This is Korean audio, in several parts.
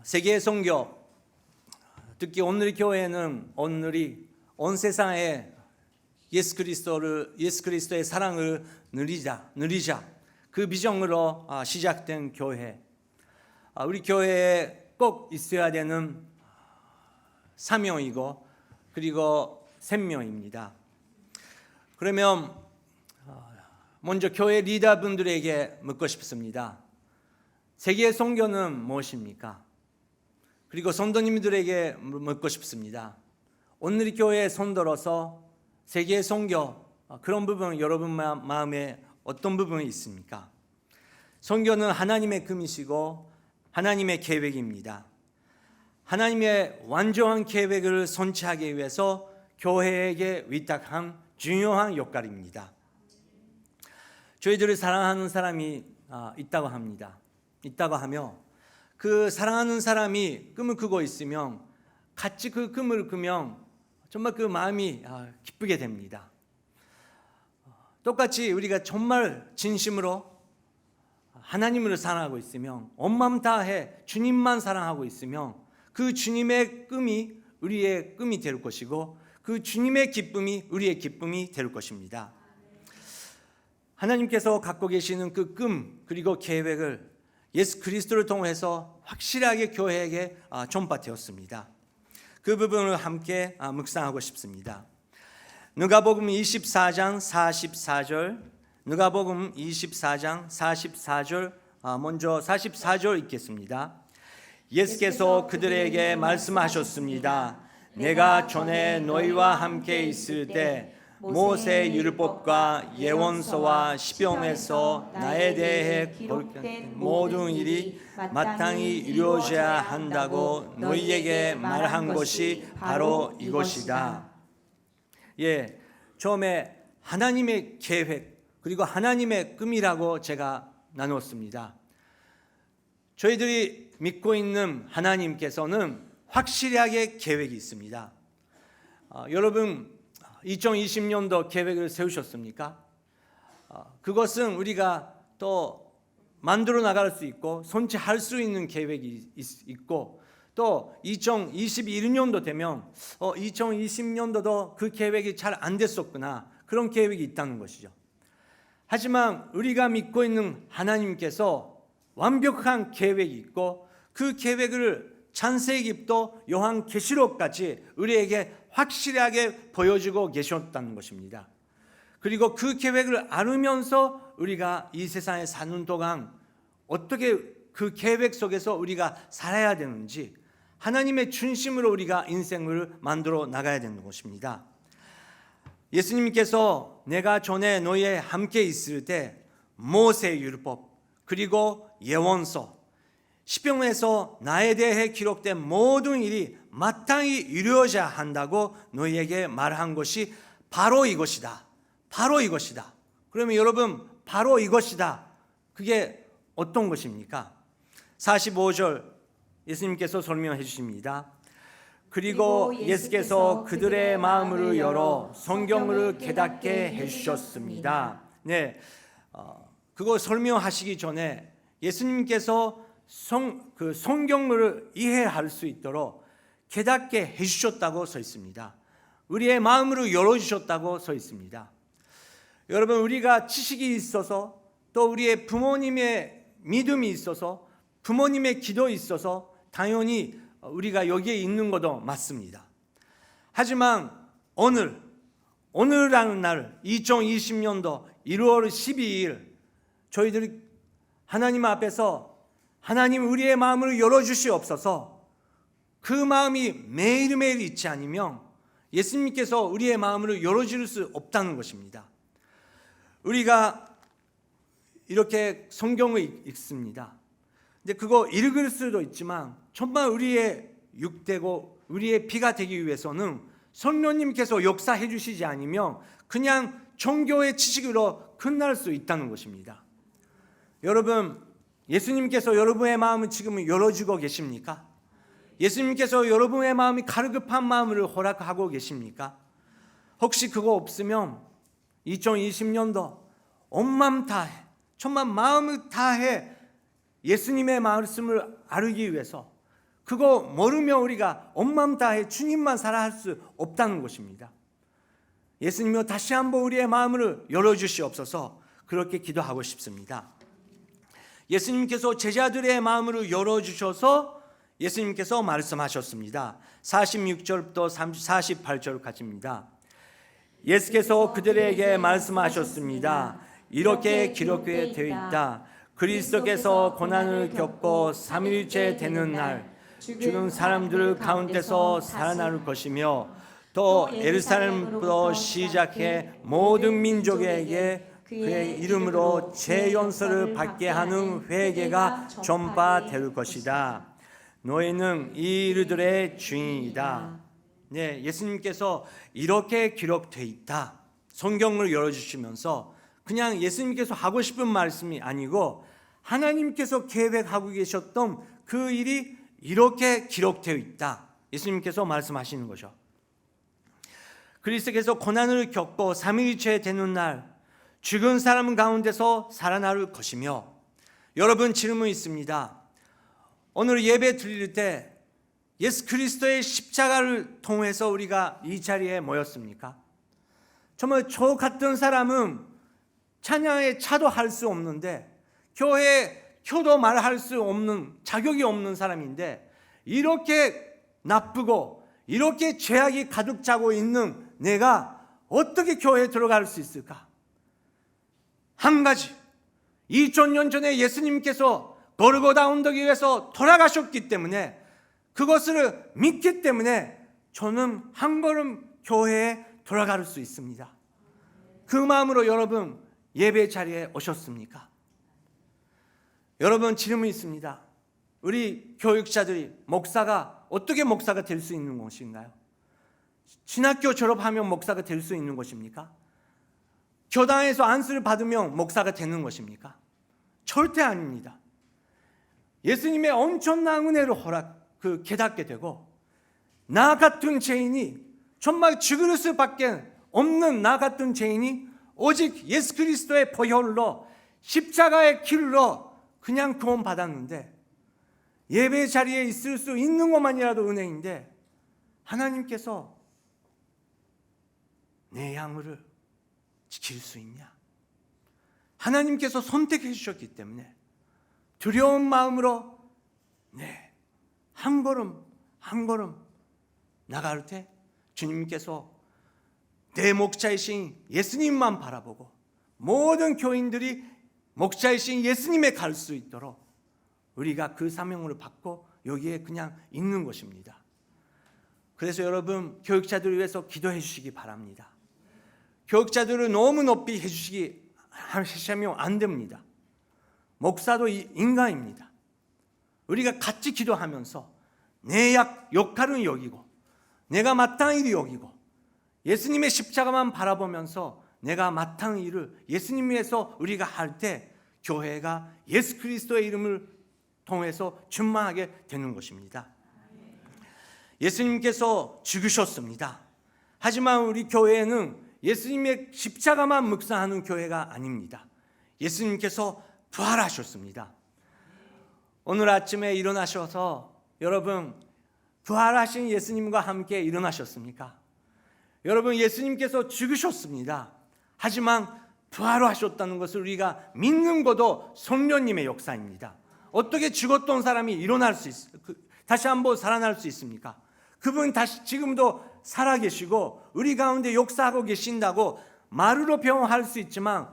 세계 선교, 특히 오늘 교회는 오늘이 온 세상에 예수 그리스도의 사랑을 누리자 그 비전으로 시작된 교회. 우리 교회에 꼭 있어야 되는 사명이고 그리고 생명입니다. 그러면 먼저 교회 리더분들에게 묻고 싶습니다. 세계 선교는 무엇입니까? 그리고 성도님들에게 묻고 싶습니다. 오늘 교회의 선도로서 세계 선교, 그런 부분 여러분 마음에 어떤 부분이 있습니까? 선교는 하나님의 꿈이시고 하나님의 계획입니다. 하나님의 완전한 계획을 성취하기 위해서 교회에게 위탁한 중요한 역할입니다. 저희들을 사랑하는 사람이 있다고 합니다. 있다고 하며 그 사랑하는 사람이 꿈을 꾸고 있으면 같이 그 꿈을 꾸면 정말 그 마음이 기쁘게 됩니다. 똑같이 우리가 정말 진심으로 하나님을 사랑하고 있으면 온 마음 다해 주님만 사랑하고 있으면 그 주님의 꿈이 우리의 꿈이 될 것이고 그 주님의 기쁨이 우리의 기쁨이 될 것입니다. 하나님께서 갖고 계시는 그 꿈 그리고 계획을 예수 그리스도를 통해서 확실하게 교회에게 전파되었습니다. 그 부분을 함께 묵상하고 싶습니다. 누가복음 24장 44절, 누가복음 24장 44절, 먼저 44절 읽겠습니다. 예수께서 그들에게 말씀하셨습니다. 내가 전에 너희와 함께 있을 때 모세 율법과 예언서와 시편에서 나에 대해 기록된 모든 일이 마땅히 이루어져야 한다고 너희에게 말한 것이 바로 이것이다. 처음에 하나님의 계획 그리고 하나님의 꿈이라고 제가 나눴습니다. 저희들이 믿고 있는 하나님께서는 확실하게 계획이 있습니다. 여러분 2020년도 계획을 세우셨습니까? 그것은 우리가 또 만들어 나갈 수 있고 성취할 수 있는 계획이 있고 또 2021년도 되면 2020년도도 그 계획이 잘 안 됐었구나 그런 계획이 있다는 것이죠. 하지만 우리가 믿고 있는 하나님께서 완벽한 계획이 있고 그 계획을 창세기부터 요한계시록까지 우리에게 확실하게 보여주고 계셨다는 것입니다. 그리고 그 계획을 알으면서 우리가 이 세상에 사는 동안 어떻게 그 계획 속에서 우리가 살아야 되는지 하나님의 중심으로 우리가 인생을 만들어 나가야 되는 것입니다. 예수님께서 내가 전에 너희와 함께 있을 때 모세 율법 그리고 예언서 시편에서 나에 대해 기록된 모든 일이 마땅히 이루어져야 한다고 너희에게 말한 것이 바로 이것이다. 바로 이것이다. 그러면 여러분 바로 이것이다. 그게 어떤 것입니까? 45절 예수님께서 설명해 주십니다. 그리고 예수께서 그들의 마음을 열어 성경을 깨닫게 해주셨습니다. 그거 설명하시기 전에 예수님께서 성경을 이해할 수 있도록 깨닫게 해주셨다고 써 있습니다. 우리의 마음으로 열어주셨다고 써 있습니다. 여러분 우리가 지식이 있어서 또 우리의 부모님의 믿음이 있어서 부모님의 기도가 있어서 당연히 우리가 여기에 있는 것도 맞습니다. 하지만 오늘이라는 날 2020년도 1월 12일 저희들이 하나님 앞에서 하나님 우리의 마음을 열어주시옵소서. 그 마음이 매일매일 있지 않으면 예수님께서 우리의 마음을 열어줄 수 없다는 것입니다. 우리가 이렇게 성경을 읽습니다. 근데 그거 읽을 수도 있지만 정말 우리의 육되고 우리의 피가 되기 위해서는 성령님께서 역사해 주시지 않으면 그냥 종교의 지식으로 끝날 수 있다는 것입니다. 여러분 예수님께서 여러분의 마음을 지금 열어주고 계십니까? 예수님께서 여러분의 마음이 가르급한 마음을 허락하고 계십니까? 혹시 그거 없으면 2020년도 온 마음 다해 정말 마음을 다해 예수님의 말씀을 알기 위해서 그거 모르면 우리가 온 마음 다해 주님만 살아갈 수 없다는 것입니다. 예수님이여 다시 한번 우리의 마음을 열어주시옵소서. 그렇게 기도하고 싶습니다. 예수님께서 제자들의 마음을 열어주셔서 예수님께서 말씀하셨습니다. 46절부터 48절까지입니다. 예수께서 그들에게 말씀하셨습니다. 이렇게 기록되어 있다. 그리스도께서 고난을 겪고 3일째 되는 날 죽은 사람들 가운데서 살아날 것이며 또 예루살렘부터 시작해 모든 민족에게 그의 이름으로 재연설을 받게 하는 회개가 전파될 것이다. 너희는 이 일들의 주인이다. 네, 예수님께서 이렇게 기록되어 있다. 성경을 열어주시면서 그냥 예수님께서 하고 싶은 말씀이 아니고 하나님께서 계획하고 계셨던 그 일이 이렇게 기록되어 있다. 예수님께서 말씀하시는 거죠. 그리스도께서 고난을 겪고 3일째 되는 날 죽은 사람 가운데서 살아날 것이며, 여러분 질문이 있습니다. 오늘 예배 드릴 때 예수 그리스도의 십자가를 통해서 우리가 이 자리에 모였습니까? 정말 저 같은 사람은 찬양의 차도 할 수 없는데 교회 효도 말할 수 없는 자격이 없는 사람인데 이렇게 나쁘고 이렇게 죄악이 가득 차고 있는 내가 어떻게 교회에 들어갈 수 있을까? 한 가지, 2000년 전에 예수님께서 고르고다 언덕 위에서 돌아가셨기 때문에 그것을 믿기 때문에 저는 한 걸음 교회에 돌아갈 수 있습니다. 그 마음으로 여러분 예배 자리에 오셨습니까? 여러분 질문이 있습니다. 우리 교육자들이 목사가 어떻게 목사가 될 수 있는 것인가요? 신학교 졸업하면 목사가 될 수 있는 것입니까? 교당에서 안수를 받으면 목사가 되는 것입니까? 절대 아닙니다. 예수님의 엄청난 은혜로 깨닫게 되고 나 같은 죄인이 정말 죽을 수밖에 없는 나 같은 죄인이 오직 예수 그리스도의 보혈로 십자가의 길로 그냥 구원 받았는데 예배 자리에 있을 수 있는 것만이라도 은혜인데 하나님께서 내 양을 지킬 수 있냐? 하나님께서 선택해 주셨기 때문에 두려운 마음으로 한 걸음 한 걸음 나갈 때 주님께서 내 목자이신 예수님만 바라보고 모든 교인들이 목자이신 예수님에 갈 수 있도록 우리가 그 사명을 받고 여기에 그냥 있는 것입니다. 그래서 여러분 교육자들을 위해서 기도해 주시기 바랍니다. 교육자들을 너무 높이 하시면 안 됩니다. 목사도 인간입니다. 우리가 같이 기도하면서 내 역할은 여기고 내가 마땅한 일이 여기고 예수님의 십자가만 바라보면서 내가 마땅한 일을 예수님 위해서 우리가 할 때 교회가 예수 그리스도의 이름을 통해서 충만하게 되는 것입니다. 예수님께서 죽으셨습니다. 하지만 우리 교회는 예수님의 십자가만 묵상하는 교회가 아닙니다. 예수님께서 부활하셨습니다. 오늘 아침에 일어나셔서 여러분 부활하신 예수님과 함께 일어나셨습니까? 여러분 예수님께서 죽으셨습니다. 하지만 부활하셨다는 것을 우리가 믿는 것도 성령님의 역사입니다. 어떻게 죽었던 사람이 일어날 수 다시 한번 살아날 수 있습니까? 그분은 다시 지금도 살아계시고 우리 가운데 역사하고 계신다고 말으로 표현할 수 있지만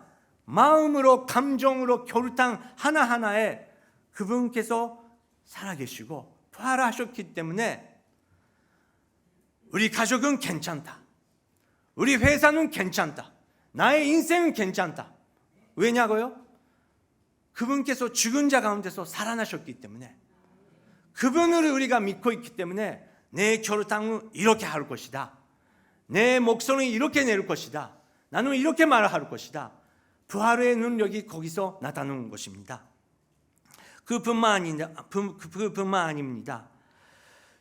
마음으로 감정으로 결단 하나하나에 그분께서 살아계시고 부활하셨기 때문에 우리 가족은 괜찮다. 우리 회사는 괜찮다. 나의 인생은 괜찮다. 왜냐고요? 그분께서 죽은 자 가운데서 살아나셨기 때문에 그분을 우리가 믿고 있기 때문에 내 결단은 이렇게 할 것이다. 내 목소리는 이렇게 낼 것이다. 나는 이렇게 말할 것이다. 부활의 능력이 거기서 나타나는 것입니다. 그뿐만 아닙니다.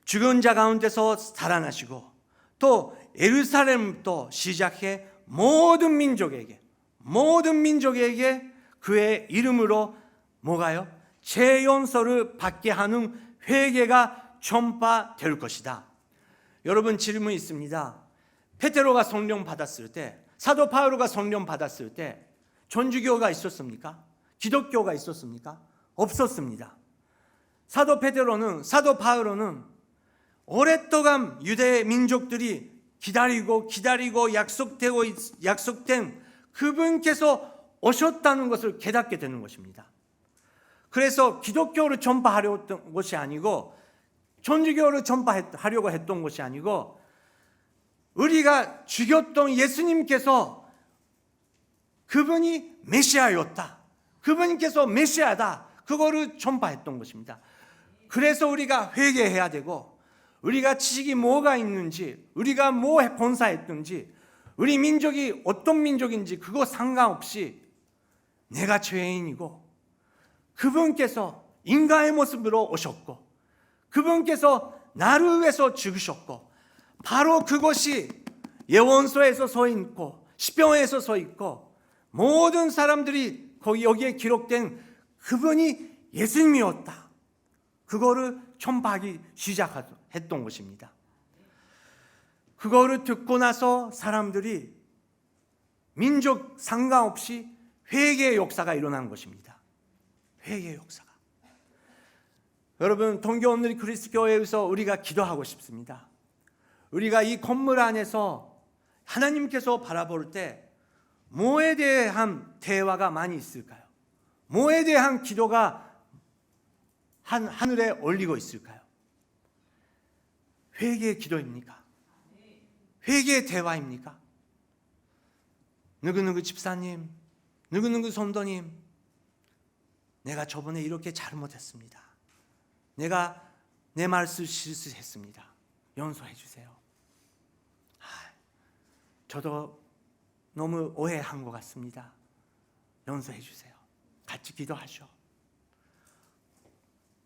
죽은 자 가운데서 살아나시고 또 예루살렘부터 시작해 모든 민족에게 그의 이름으로 뭐가요? 재연설을 받게 하는 회개가 전파될 것이다. 여러분, 질문이 있습니다. 베드로가 성령 받았을 때, 사도 바울가 성령 받았을 때 전주교가 있었습니까? 기독교가 있었습니까? 없었습니다. 사도 베드로는, 사도 바울은 오랫동안 유대 민족들이 기다리고 약속된 그분께서 오셨다는 것을 깨닫게 되는 것입니다. 그래서 기독교를 전파하려고 했던 것이 아니고, 천주교를 전파하려고 했던 것이 아니고, 우리가 죽였던 예수님께서 그분이 메시아였다, 그분께서 메시아다, 그거를 전파했던 것입니다. 그래서 우리가 회개해야 되고, 우리가 지식이 뭐가 있는지, 우리가 뭐 본사했든지, 우리 민족이 어떤 민족인지 그거 상관없이 내가 죄인이고, 그분께서 인간의 모습으로 오셨고, 그분께서 나를 위해서 죽으셨고, 바로 그것이 예언서에서 서 있고 시편에서 서 있고 모든 사람들이 여기에 기록된 그분이 예수님이었다, 그거를 전파하기 시작했던 것입니다. 그거를 듣고 나서 사람들이 민족 상관없이 회개의 역사가 일어난 것입니다. 회개의 역사가. 여러분, 동교원리 그리스도교회에서 우리가 기도하고 싶습니다. 우리가 이 건물 안에서 하나님께서 바라볼 때 뭐에 대한 대화가 많이 있을까요? 뭐에 대한 기도가 하늘에 올리고 있을까요? 회개의 기도입니까? 회개의 대화입니까? 누구누구 집사님, 누구누구 성도님, 내가 저번에 이렇게 잘못했습니다. 내가 내 말씀 실수했습니다. 용서해 주세요. 저도 너무 오해한 것 같습니다. 용서해 주세요. 같이 기도하죠.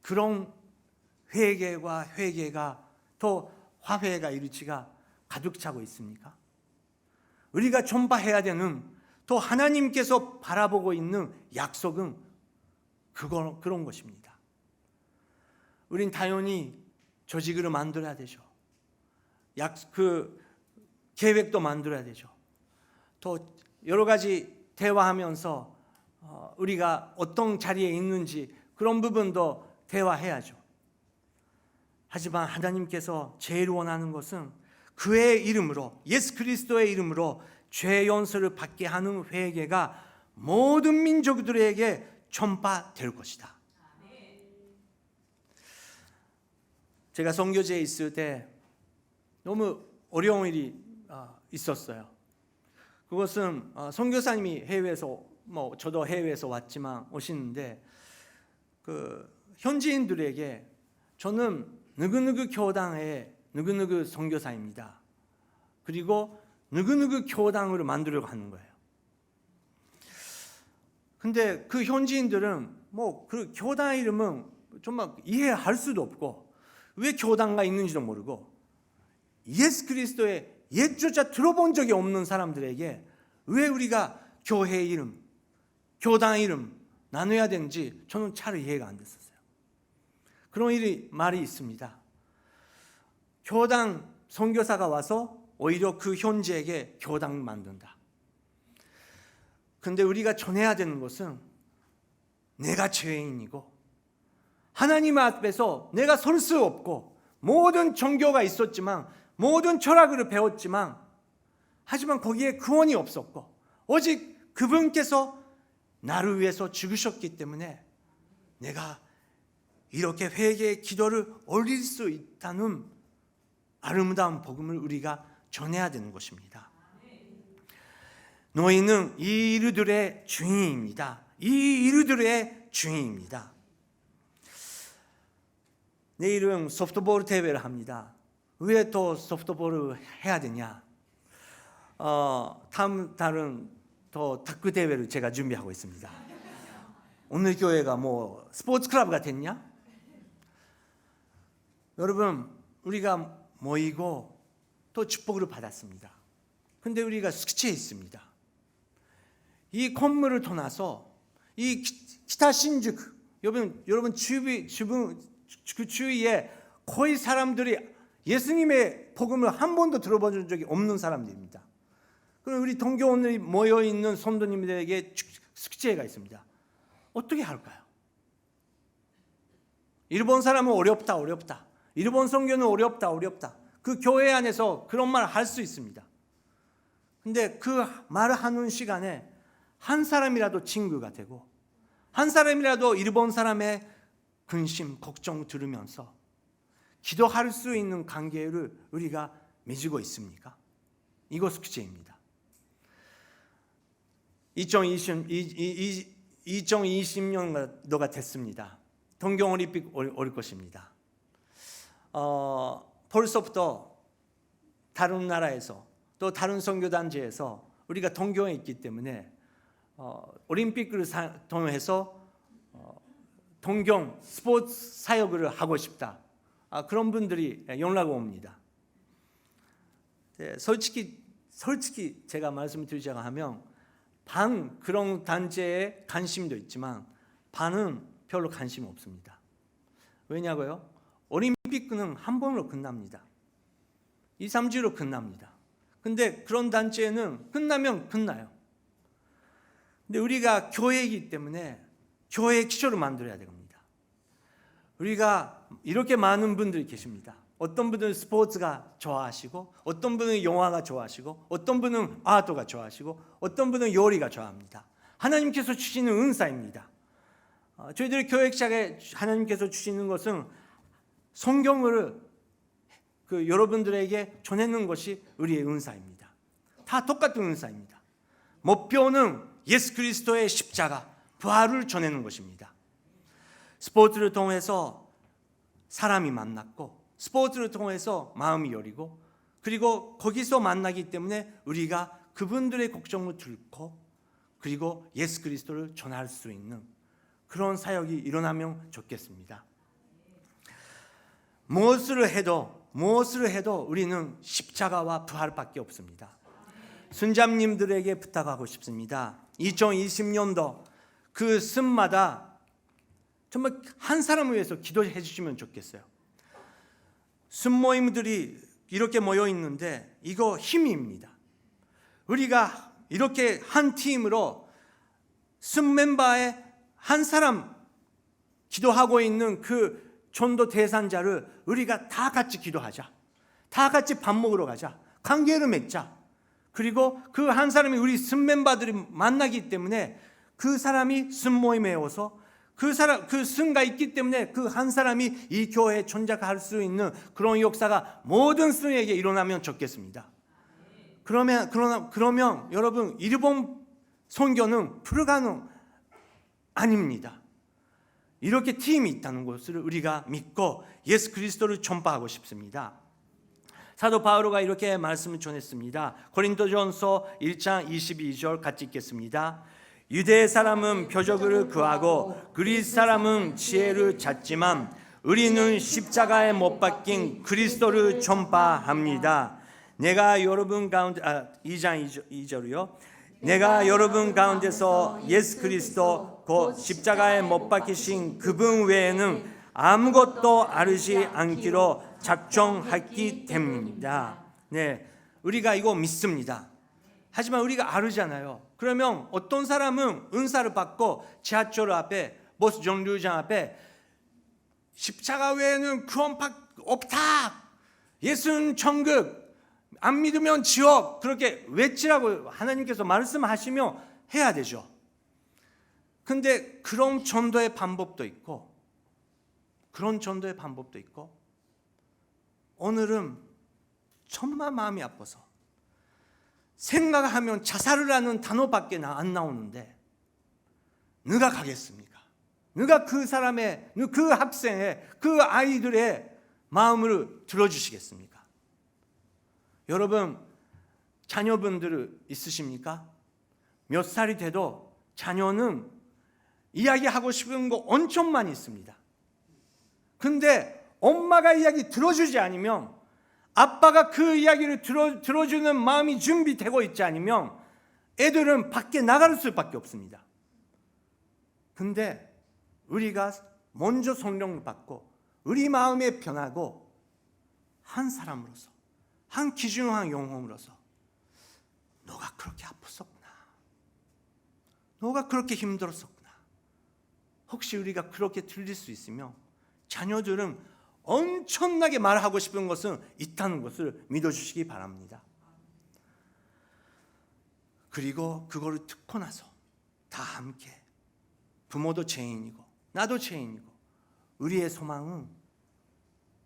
그런 회개가 또 화해가 일치가 가득 차고 있습니까? 우리가 전파해야 되는, 또 하나님께서 바라보고 있는 약속은 그런 것입니다. 우린 당연히 조직을 만들어야 되죠. 계획도 만들어야 되죠. 또 여러 가지 대화하면서 우리가 어떤 자리에 있는지 그런 부분도 대화해야죠. 하지만 하나님께서 제일 원하는 것은 그의 이름으로, 예수 그리스도의 이름으로 죄 용서를 받게 하는 회개가 모든 민족들에게 전파될 것이다. 제가 선교지에 있을 때 너무 어려운 일이 있었어요. 그것은 선교사님이 해외에서, 저도 해외에서 왔지만 오시는데, 그 현지인들에게 저는 누구누구 교당의 누구누구 선교사입니다, 그리고 누구누구 교당을 만들려고 하는 거예요. 근데 그 현지인들은 그 교당 이름은 정말 이해할 수도 없고, 왜 교당가 있는지도 모르고, 예수 그리스도의 옛조차 들어본 적이 없는 사람들에게 왜 우리가 교회 이름, 교당 이름 나눠야 되는지 저는 잘 이해가 안 됐었어요. 그런 말이 있습니다. 교당 선교사가 와서 오히려 그 현지에게 교당 만든다. 근데 우리가 전해야 되는 것은 내가 죄인이고 하나님 앞에서 내가 설 수 없고, 모든 종교가 있었지만, 모든 철학을 배웠지만, 하지만 거기에 구원이 없었고, 오직 그분께서 나를 위해서 죽으셨기 때문에 내가 이렇게 회개의 기도를 올릴 수 있다는 아름다운 복음을 우리가 전해야 되는 것입니다. 너희는 이 이르들의 주인입니다. 이 이르들의 주인입니다. 내일은 소프트볼 대회를 합니다. 왜 또 소프트볼을 해야 되냐? 다음 달은 또 탁구 대회를 제가 준비하고 있습니다. 오늘 교회가 스포츠 클럽가 됐냐? 여러분, 우리가 모이고 또 축복을 받았습니다. 근데 우리가 숙제에 있습니다. 이 건물을 떠나서 이 기타 신축, 여러분 주위에 거의 사람들이 예수님의 복음을 한 번도 들어본 적이 없는 사람들입니다. 그럼 우리 동교원들이 모여있는 성도님들에게 숙제가 있습니다. 어떻게 할까요? 일본 사람은 어렵다. 일본 선교는 어렵다. 그 교회 안에서 그런 말 할 수 있습니다. 근데 그 말을 하는 시간에 한 사람이라도 친구가 되고 한 사람이라도 일본 사람의 근심, 걱정 들으면서 기도할 수 있는 관계를 우리가 맺고 있습니까? 이거 숙제입니다. 2020년도가 됐습니다. 동경올림픽 올 것입니다. 벌써부터 다른 나라에서 또 다른 선교단체에서 우리가 동경에 있기 때문에 올림픽을 통해서 동경 스포츠 사역을 하고 싶다. 그런 분들이 연락 옵니다. 솔직히 제가 말씀드리자고 하면 반 그런 단체에 관심도 있지만 반은 별로 관심 없습니다. 왜냐고요? 올림픽은 한 번으로 끝납니다. 2, 3주로 끝납니다. 근데 그런 단체는 끝나면 끝나요. 근데 우리가 교회이기 때문에 교회 기초를 만들어야 됩니다. 우리가 이렇게 많은 분들이 계십니다. 어떤 분은 스포츠가 좋아하시고 어떤 분은 영화가 좋아하시고 어떤 분은 아트가 좋아하시고 어떤 분은 요리가 좋아합니다. 하나님께서 주시는 은사입니다. 저희들 교역자에 하나님께서 주시는 것은 성경을 여러분들에게 전하는 것이 우리의 은사입니다. 다 똑같은 은사입니다. 목표는 예수 그리스도의 십자가, 부활을 전하는 것입니다. 스포츠를 통해서 사람이 만났고 스포츠를 통해서 마음이 열리고 그리고 거기서 만나기 때문에 우리가 그분들의 걱정을 들고 그리고 예수 그리스도를 전할 수 있는 그런 사역이 일어나면 좋겠습니다. 무엇을 해도 우리는 십자가와 부활밖에 없습니다. 순자님들에게 부탁하고 싶습니다. 2020년도 그 습마다 정말 한 사람을 위해서 기도해 주시면 좋겠어요. 순모임들이 이렇게 모여 있는데 이거 힘입니다. 우리가 이렇게 한 팀으로 순 멤버의 한 사람 기도하고 있는 그 전도 대상자를 우리가 다 같이 기도하자. 다 같이 밥 먹으러 가자. 관계를 맺자. 그리고 그 한 사람이 우리 순 멤버들이 만나기 때문에 그 사람이 순 모임에 오서 그 순가 있기 때문에 그 한 사람이 이 교회에 존재할 수 있는 그런 역사가 모든 순에게 일어나면 좋겠습니다. 그러면 여러분 일본 선교는 불가능 아닙니다. 이렇게 팀이 있다는 것을 우리가 믿고 예수 그리스도를 전파하고 싶습니다. 사도 바울가 이렇게 말씀을 전했습니다. 고린도전서 1장 22절 같이 읽겠습니다. 유대 사람은 표적을 구하고 그리스 사람은 지혜를 찾지만 우리는 십자가에 못 박힌 그리스도를 전파합니다. 내가 여러분 가운데 2장 2절이요. 내가 여러분 가운데서 예수 그리스도 곧 십자가에 못 박히신 그분 외에는 아무것도 알지 않기로 작정했기 때문입니다. 네, 우리가 이거 믿습니다. 하지만 우리가 알잖아요. 그러면 어떤 사람은 은사를 받고 지하철 앞에 버스 정류장 앞에 십자가 외에는 구원pháp 없다. 예수는 천국, 안 믿으면 지옥 그렇게 외치라고 하나님께서 말씀하시며 해야 되죠. 근데 그런 전도의 방법도 있고 오늘은 정말 마음이 아파서 생각하면 자살을 하는 단어밖에 안 나오는데 누가 가겠습니까? 누가 그 사람의, 그 학생의, 그 아이들의 마음을 들어주시겠습니까? 여러분 자녀분들 있으십니까? 몇 살이 돼도 자녀는 이야기하고 싶은 거 엄청 많이 있습니다. 근데 엄마가 이야기 들어주지 않으면 아빠가 그 이야기를 들어주는 마음이 준비되고 있지 않으면 애들은 밖에 나갈 수밖에 없습니다. 근데 우리가 먼저 성령을 받고 우리 마음에 변하고 한 사람으로서, 한 귀중한 영혼으로서 너가 그렇게 아팠었구나, 너가 그렇게 힘들었었구나. 혹시 우리가 그렇게 들릴 수 있으면 자녀들은 엄청나게 말하고 싶은 것은 있다는 것을 믿어주시기 바랍니다. 그리고 그거를 듣고 나서 다 함께, 부모도 죄인이고 나도 죄인이고, 우리의 소망은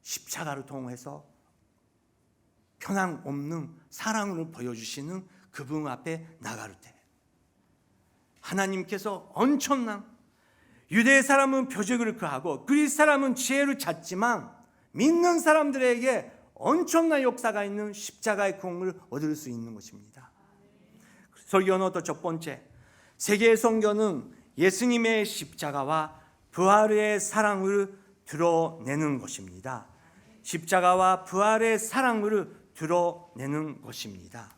십자가를 통해서 변함없는 사랑을 보여주시는 그분 앞에 나갈 때 하나님께서 엄청난, 유대 사람은 표적을 그하고 그리스 사람은 지혜를 찾지만 믿는 사람들에게 엄청난 역사가 있는 십자가의 공을 얻을 수 있는 것입니다. 설교 노트 첫 번째, 세계의 선교는 예수님의 십자가와 부활의 사랑을 드러내는 것입니다. 십자가와 부활의 사랑을 드러내는 것입니다.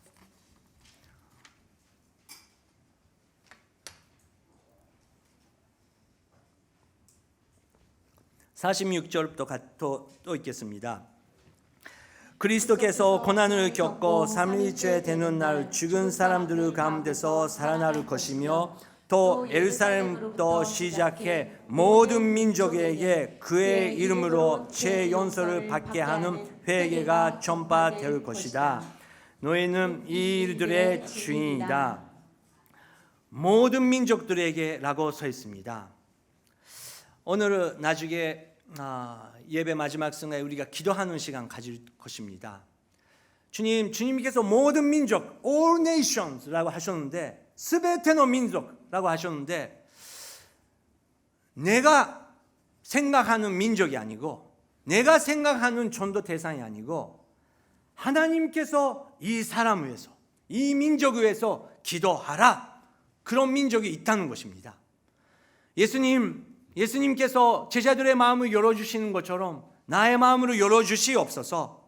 (46절부터) 또 읽겠습니다. 그리스도께서 고난을 겪고 3일째 되는 날 죽은 사람들 가운데서 살아날 것이며 또 예루살렘부터 시작해 모든 민족에게 그의 이름으로 죄 용서를 받게 하는 회개가 전파될 것이다. 너희는 이 일들의 주인이다. 모든 민족들에게 라고 써 있습니다. 오늘은 나중에 예배 마지막 순간에 우리가 기도하는 시간 가질 것입니다. 주님께서 모든 민족, all nations라고 하셨는데, 스베테노 민족라고 하셨는데, 내가 생각하는 민족이 아니고, 내가 생각하는 전도 대상이 아니고, 하나님께서 이 사람 위해서, 이 민족 위해서 기도하라, 그런 민족이 있다는 것입니다. 예수님께서 제자들의 마음을 열어주시는 것처럼 나의 마음으로 열어주시옵소서,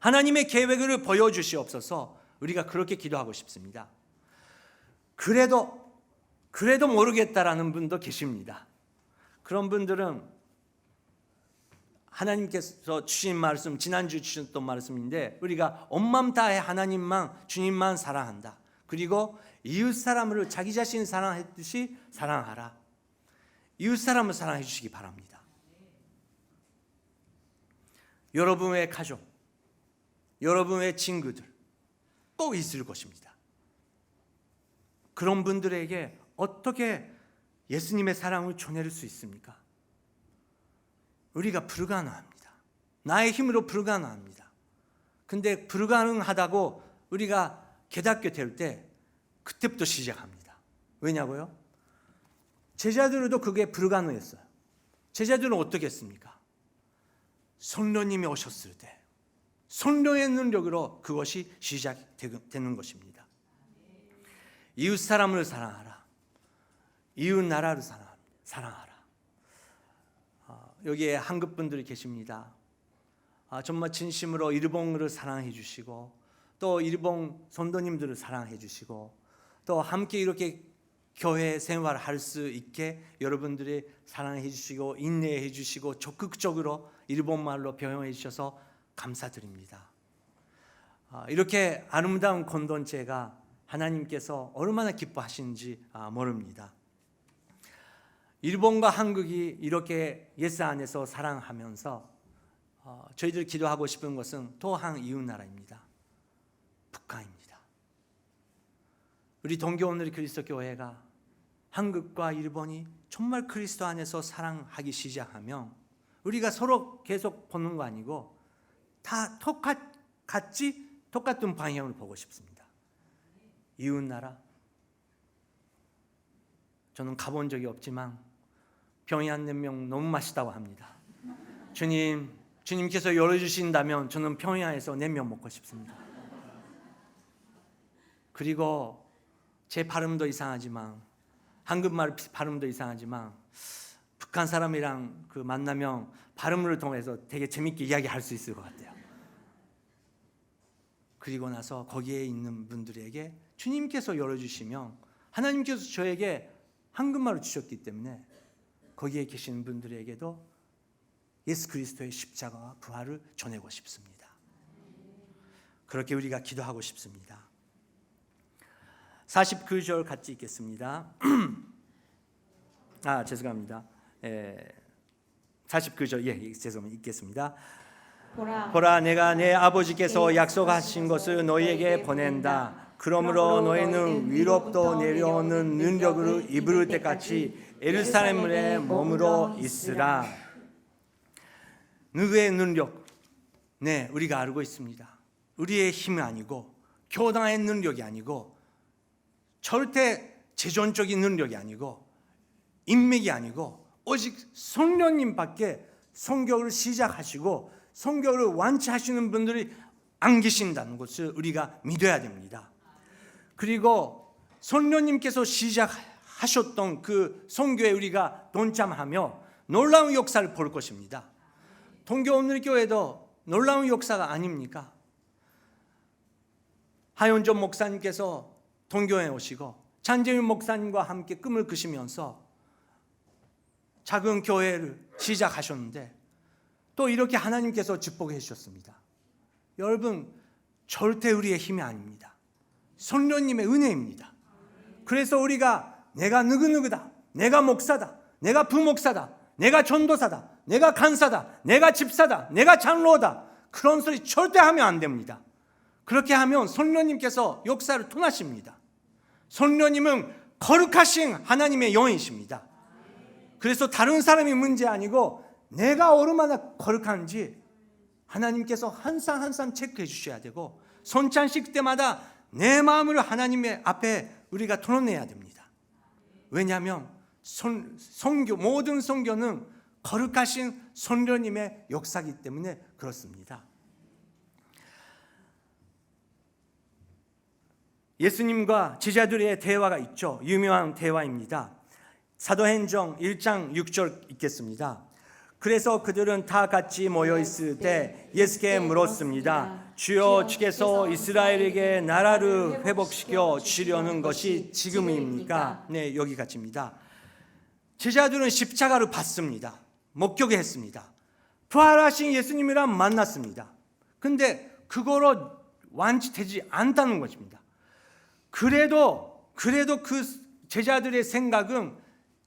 하나님의 계획을 보여주시옵소서. 우리가 그렇게 기도하고 싶습니다. 그래도 모르겠다라는 분도 계십니다. 그런 분들은 하나님께서 주신 말씀, 지난주 주셨던 말씀인데, 우리가 온 마음 다해 하나님만, 주님만 사랑한다. 그리고 이웃 사람을 자기 자신 사랑했듯이 사랑하라. 이웃 사람을 사랑해 주시기 바랍니다. 여러분의 가족, 여러분의 친구들 꼭 있을 것입니다. 그런 분들에게 어떻게 예수님의 사랑을 전해줄 수 있습니까? 우리가 불가능합니다. 나의 힘으로 불가능합니다. 근데 불가능하다고 우리가 깨닫게 될 때 그때부터 시작합니다. 왜냐고요? 제자들도 그게 불가능했어요. 제자들은 어떻게 했습니까? 성령님이 오셨을 때 성령의 능력으로 그것이 시작되는 것입니다. 이웃 사람을 사랑하라. 이웃 나라를 사랑하라. 여기에 한국 분들이 계십니다. 정말 진심으로 일본을 사랑해 주시고, 또 일본 선도님들을 사랑해 주시고, 또 함께 이렇게 교회 생활을 할 수 있게 여러분들이 사랑해 주시고 인내해 주시고 적극적으로 일본말로 병행해 주셔서 감사드립니다. 이렇게 아름다운 공동체가 하나님께서 얼마나 기뻐하시는지 모릅니다. 일본과 한국이 이렇게 예수 안에서 사랑하면서 저희들 기도하고 싶은 것은 또 한 이웃 나라입니다. 북한입니다. 우리 동교오늘 그리스도 교회가 한국과 일본이 정말 그리스도 안에서 사랑하기 시작하면 우리가 서로 계속 보는 거 아니고 다 똑같은 방향으로 보고 싶습니다. 이웃 나라, 저는 가본 적이 없지만 평양냉면 너무 맛있다고 합니다. 주님께서 열어주신다면 저는 평양에서 냉면 먹고 싶습니다. 그리고 제 발음도 이상하지만, 한국말 발음도 이상하지만 북한 사람이랑 만나면 발음을 통해서 되게 재밌게 이야기할 수 있을 것 같아요. 그리고 나서 거기에 있는 분들에게 주님께서 열어주시면, 하나님께서 저에게 한국말을 주셨기 때문에 거기에 계시는 분들에게도 예수 그리스도의 십자가와 부활을 전하고 싶습니다. 그렇게 우리가 기도하고 싶습니다. 49절 같이 읽겠습니다. 죄송합니다. 49절 죄송합니다. 읽겠습니다. 보라 내가 내 아버지께서 약속하신 것을 너희에게 보낸다. 그러므로 너희는 위로부터 내려오는 능력을 입을 때까지 예루살렘에 머물러 있으라. 누구의 능력? 네, 우리가 알고 있습니다. 우리의 힘이 아니고 교단의 능력이 아니고 절대 재정적인 능력이 아니고 인맥이 아니고 오직 성령님밖에 성경을 시작하시고 성경을 완치하시는 분들이 안 계신다는 것을 우리가 믿어야 됩니다. 그리고 성령님께서 시작하셨던 그 선교에 우리가 동참하며 놀라운 역사를 볼 것입니다. 동교 오늘교회도 놀라운 역사가 아닙니까? 하윤전 목사님께서 동교에 오시고 잔재윤 목사님과 함께 꿈을 꾸시면서 작은 교회를 시작하셨는데 또 이렇게 하나님께서 축복해 주셨습니다. 여러분, 절대 우리의 힘이 아닙니다. 성령님의 은혜입니다. 그래서 우리가 내가 누구누구다, 내가 목사다, 내가 부목사다, 내가 전도사다, 내가 간사다, 내가 집사다, 내가 장로다, 그런 소리 절대 하면 안 됩니다. 그렇게 하면 성령님께서 역사를 통하십니다. 성령님은 거룩하신 하나님의 영이십니다. 그래서 다른 사람이 문제 아니고 내가 얼마나 거룩한지 하나님께서 항상 체크해 주셔야 되고 선찬식 때마다 내 마음을 하나님의 앞에 우리가 털어내야 됩니다. 왜냐하면 모든 선교는 거룩하신 성령님의 역사이기 때문에 그렇습니다. 예수님과 제자들의 대화가 있죠. 유명한 대화입니다. 사도행전 1장 6절 읽겠습니다. 그래서 그들은 다 같이 모여 있을 때 예수께 물었습니다. 주여, 주께서 이스라엘에게 나라를 회복시켜 주려는 것이 지금입니까? 네, 여기까지입니다. 제자들은 십자가를 봤습니다. 목격했습니다. 부활하신 예수님이랑 만났습니다. 근데 그거로 완치되지 않다는 것입니다. 그래도 그 제자들의 생각은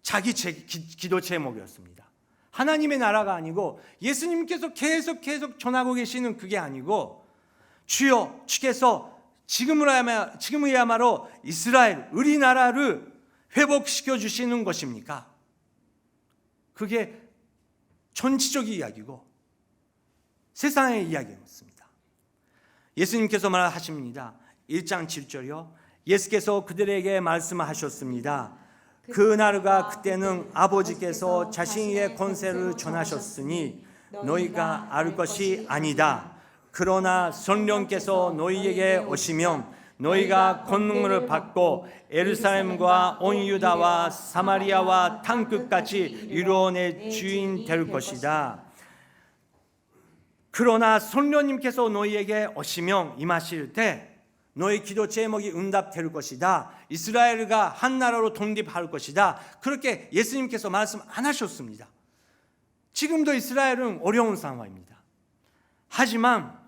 자기 기도 제목이었습니다. 하나님의 나라가 아니고 예수님께서 계속 전하고 계시는 그게 아니고 주여, 주께서 지금이야말로 이스라엘, 우리나라를 회복시켜 주시는 것입니까? 그게 전치적인 이야기고 세상의 이야기였습니다. 예수님께서 말하십니다. 1장 7절이요. 예수께서 그들에게 말씀하셨습니다. 그 나라가 그때는 아버지께서 자신의 권세를 전하셨으니 너희가 알 것이 아니다. 그러나 성령께서 너희에게 오시면 너희가 권능을 받고 예루살렘과 온 유다와 사마리아와 땅 끝까지 이루어내 주인 될 것이다. 그러나 성령님께서 너희에게 오시면 임하실 때 너희 기도 제목이 응답될 것이다. 이스라엘과 한 나라로 독립할 것이다. 그렇게 예수님께서 말씀 안 하셨습니다. 지금도 이스라엘은 어려운 상황입니다. 하지만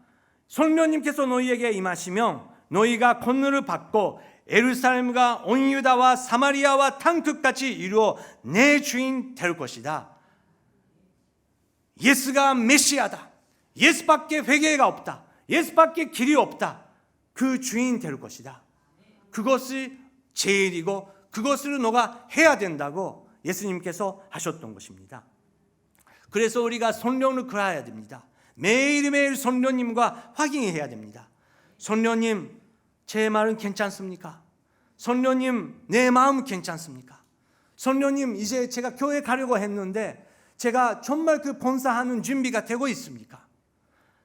성령님께서 너희에게 임하시면 너희가 권능을 받고 예루살렘과 온 유다와 사마리아와 땅 끝까지 이루어 내 주인 될 것이다. 예수가 메시아다. 예수밖에 회개가 없다. 예수밖에 길이 없다. 그 주인 될 것이다. 그것이 제일이고 그것을 너가 해야 된다고 예수님께서 하셨던 것입니다. 그래서 우리가 성령을 그려야 됩니다. 매일매일 성령님과 확인해야 됩니다. 성령님, 제 말은 괜찮습니까? 성령님, 내 마음 괜찮습니까? 성령님, 이제 제가 교회 가려고 했는데 제가 정말 그 봉사하는 준비가 되고 있습니까?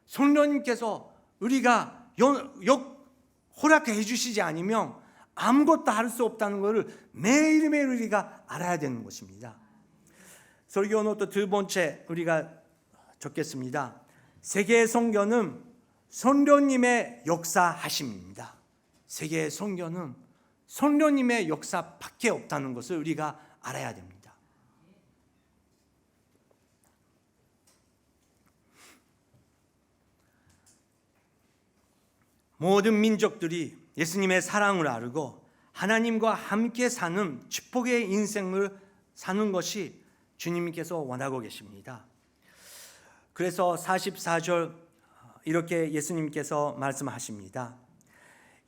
성령님께서 우리가 허락해 주시지 않으면 아무것도 할 수 없다는 것을 매일매일 우리가 알아야 되는 것입니다. 설교 노트 두 번째 우리가 적겠습니다. 세계의 선교는 성령님의 역사하심입니다. 세계의 선교는 성령님의 역사밖에 없다는 것을 우리가 알아야 됩니다. 모든 민족들이 예수님의 사랑을 알고 하나님과 함께 사는 축복의 인생을 사는 것이 주님께서 원하고 계십니다. 그래서 44절 이렇게 예수님께서 말씀하십니다.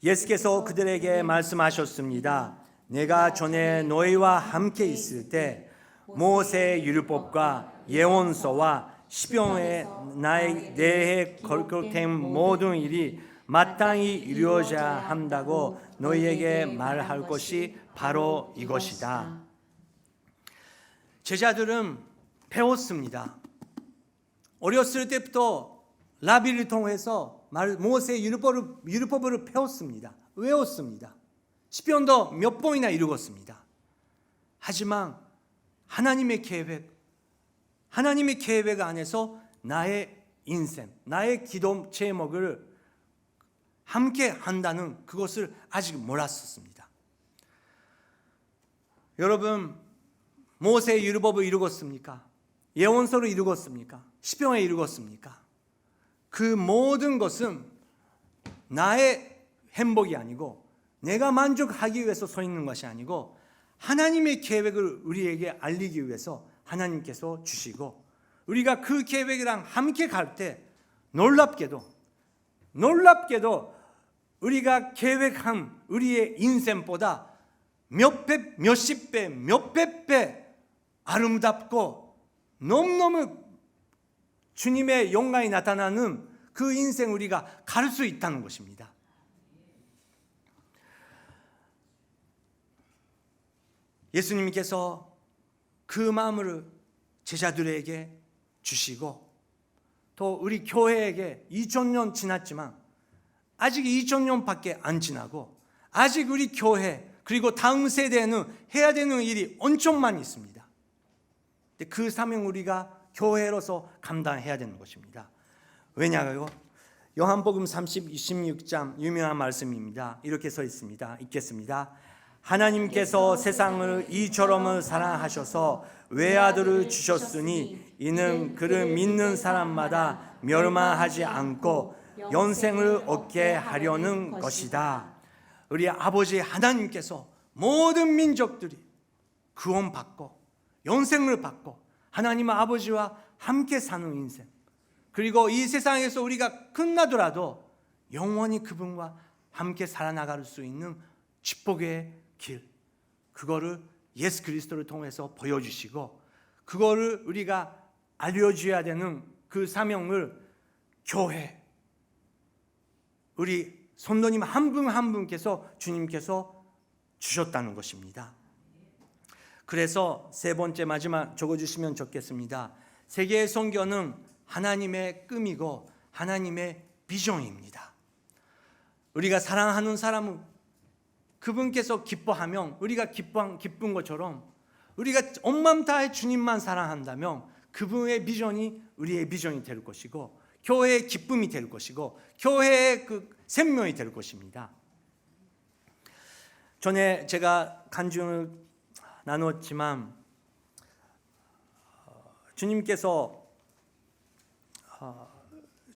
예수께서 그들에게 말씀하셨습니다. 내가 전에 너희와 함께 있을 때 모세의 율법과 예언서와 시편에 나에 대해 기록된 모든 일이 마땅히 이루어져야 한다고 너희에게 말할 것이 바로 이것이다. 제자들은 배웠습니다. 어렸을 때부터 라비를 통해서 모세의 율법을 배웠습니다. 외웠습니다. 시편도 몇 번이나 읽었습니다. 하지만 하나님의 계획 안에서 나의 인생, 나의 기도 제목을 함께 한다는 그것을 아직 몰랐었습니다. 여러분, 모세의 율법을 읽었습니까? 예언서를 읽었습니까? 시편을 읽었습니까? 그 모든 것은 나의 행복이 아니고 내가 만족하기 위해서 서 있는 것이 아니고 하나님의 계획을 우리에게 알리기 위해서 하나님께서 주시고 우리가 그 계획이랑 함께 갈 때 놀랍게도 우리가 계획한 우리의 인생보다 몇십 배, 몇백 배 아름답고 너무너무 주님의 영광이 나타나는 그 인생 우리가 갈 수 있다는 것입니다. 예수님께서 그 마음을 제자들에게 주시고 또 우리 교회에게 2000년 지났지만 아직 2000년밖에 안 지나고 아직 우리 교회 그리고 다음 세대에는 해야 되는 일이 엄청 많이 있습니다. 그 사명 우리가 교회로서 감당해야 되는 것입니다. 왜냐하면 요한복음 26장 유명한 말씀입니다. 이렇게 써 있습니다. 읽겠습니다. 하나님께서 세상을 이처럼 사랑하셔서 외아들을 주셨으니 이는 그를 믿는 사람마다 멸망하지 않고 영생을 얻게 하려는 것이다. 우리 아버지 하나님께서 모든 민족들이 구원받고 영생을 받고 하나님 아버지와 함께 사는 인생, 그리고 이 세상에서 우리가 끝나더라도 영원히 그분과 함께 살아나갈 수 있는 축복의 길, 그거를 예수 그리스도를 통해서 보여주시고 그거를 우리가 알려줘야 되는 그 사명을 교회, 우리 성도님 한 분 한 분께서 주님께서 주셨다는 것입니다. 그래서 세 번째 마지막 적어주시면 좋겠습니다. 세계의 선교는 하나님의 꿈이고 하나님의 비전입니다. 우리가 사랑하는 사람은 그분께서 기뻐하면 우리가 기쁜 것처럼 우리가 온 마음 다해 주님만 사랑한다면 그분의 비전이 우리의 비전이 될 것이고 교회의 기쁨이 될 것이고 교회의 그 생명이 될 것입니다. 전에 제가 간증을 나눴지만 주님께서